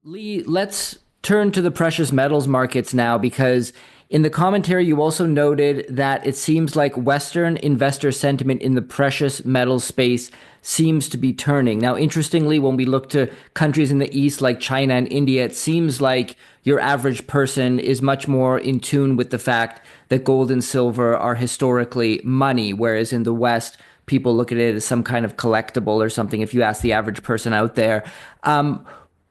Lee, let's turn to the precious metals markets now because in the commentary you also noted that it seems like Western investor sentiment in the precious metals space seems to be turning. Now, interestingly, when we look to countries in the East like China and India, it seems like your average person is much more in tune with the fact that gold and silver are historically money, whereas in the West, people look at it as some kind of collectible or something if you ask the average person out there. Um,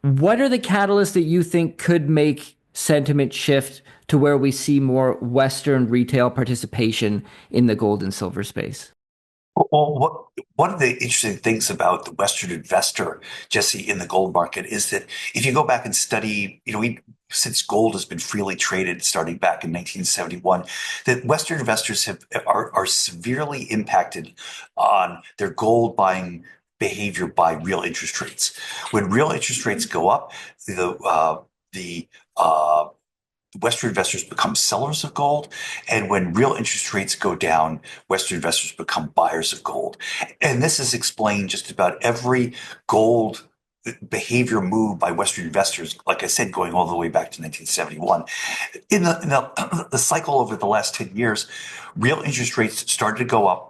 what are the catalysts that you think could make sentiment shift to where we see more Western retail participation in the gold and silver space? Well, one of the interesting things about the Western investor, Jesse, in the gold market is that if you go back and study, since gold has been freely traded starting back in 1971, that Western investors are severely impacted on their gold buying behavior by real interest rates. When real interest rates go up, the Western investors become sellers of gold. And when real interest rates go down, Western investors become buyers of gold. And this is explained just about every gold behavior move by Western investors, like I said, going all the way back to 1971. In the cycle over the last 10 years, real interest rates started to go up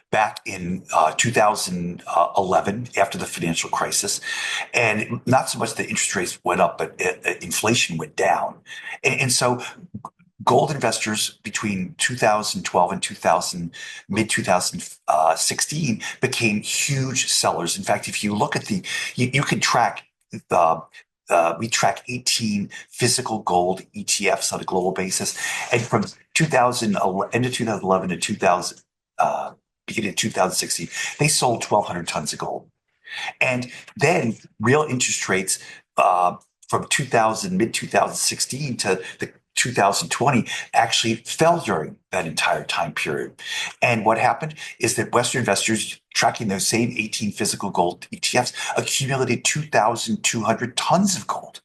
back in 2011 after the financial crisis. And not so much the interest rates went up, but inflation went down. And so gold investors between 2012 and 2000, mid 2016 became huge sellers. In fact, if you look at you can track the we track 18 physical gold ETFs on a global basis. And from 2000, end of 2011 to 2000, beginning of 2016, they sold 1,200 tons of gold. And then real interest rates from 2000, mid 2016 to the 2020 actually fell during that entire time period. And what happened is that Western investors tracking those same 18 physical gold ETFs accumulated 2,200 tons of gold.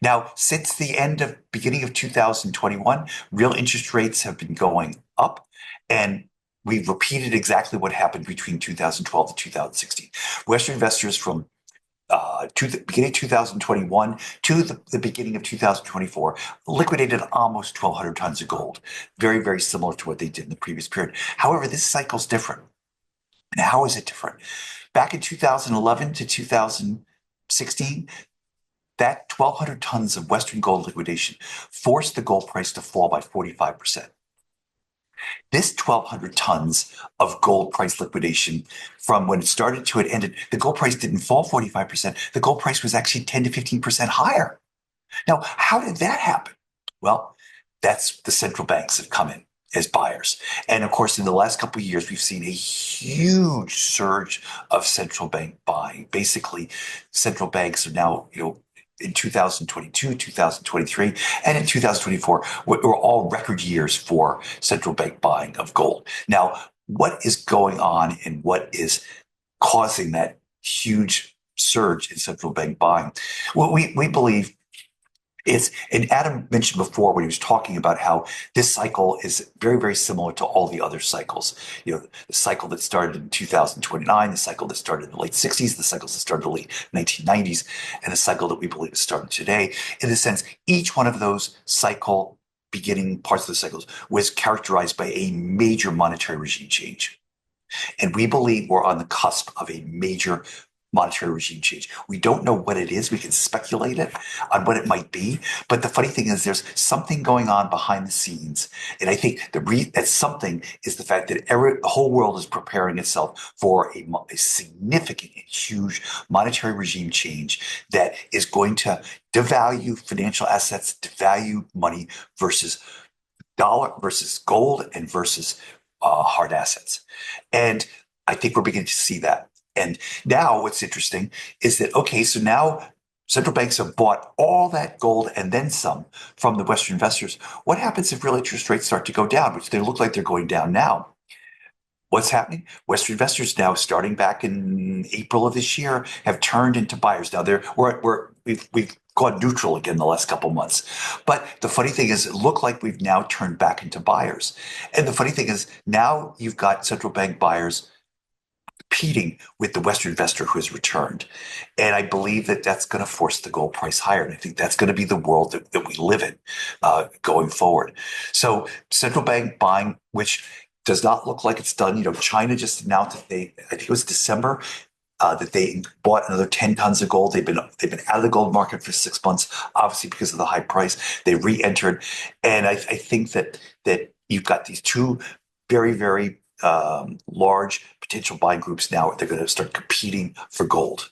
Now, since the beginning of 2021, real interest rates have been going up, and we've repeated exactly what happened between 2012 and 2016. Western investors from to the beginning of 2021 to the beginning of 2024 liquidated almost 1,200 tons of gold, very, very similar to what they did in the previous period. However, this cycle is different. And how is it different? Back in 2011 to 2016, that 1,200 tons of Western gold liquidation forced the gold price to fall by 45%. This 1,200 tons of gold price liquidation from when it started to it ended, the gold price didn't fall 45%. The gold price was actually 10 to 15% higher. Now, how did that happen? Well, that's the central banks have come in as buyers. And of course, in the last couple of years, we've seen a huge surge of central bank buying. Basically, central banks are now, in 2022, 2023, and in 2024 were all record years for central bank buying of gold. Now, what is going on and what is causing that huge surge in central bank buying? Well, we believe and Adam mentioned before when he was talking about how this cycle is very, very similar to all the other cycles. The cycle that started in 2029, the cycle that started in the late 60s, the cycles that started in the late 1990s, and the cycle that we believe is starting today. In the sense, each one of those cycle beginning parts of the cycles was characterized by a major monetary regime change. And we believe we're on the cusp of a major monetary regime change. We don't know what it is. We can speculate it on what it might be. But the funny thing is there's something going on behind the scenes. And I think that something is the fact that the whole world is preparing itself for a significant, huge monetary regime change that is going to devalue financial assets, devalue money versus dollar versus gold and versus hard assets. And I think we're beginning to see that. And now what's interesting is that, okay, so now central banks have bought all that gold and then some from the Western investors. What happens if real interest rates start to go down, which they look like they're going down now? What's happening? Western investors now, starting back in April of this year, have turned into buyers. Now we've gone neutral again the last couple of months. But the funny thing is, it looked like we've now turned back into buyers. And the funny thing is, now you've got central bank buyers competing with the Western investor who has returned. And I believe that that's going to force the gold price higher. And I think that's going to be the world that we live in going forward. So central bank buying, which does not look like it's done. China just announced that I think it was December, that they bought another 10 tons of gold. They've been out of the gold market for 6 months, obviously because of the high price. They re-entered, and I think that you've got these two very, very large potential buying groups now. They're going to start competing for gold.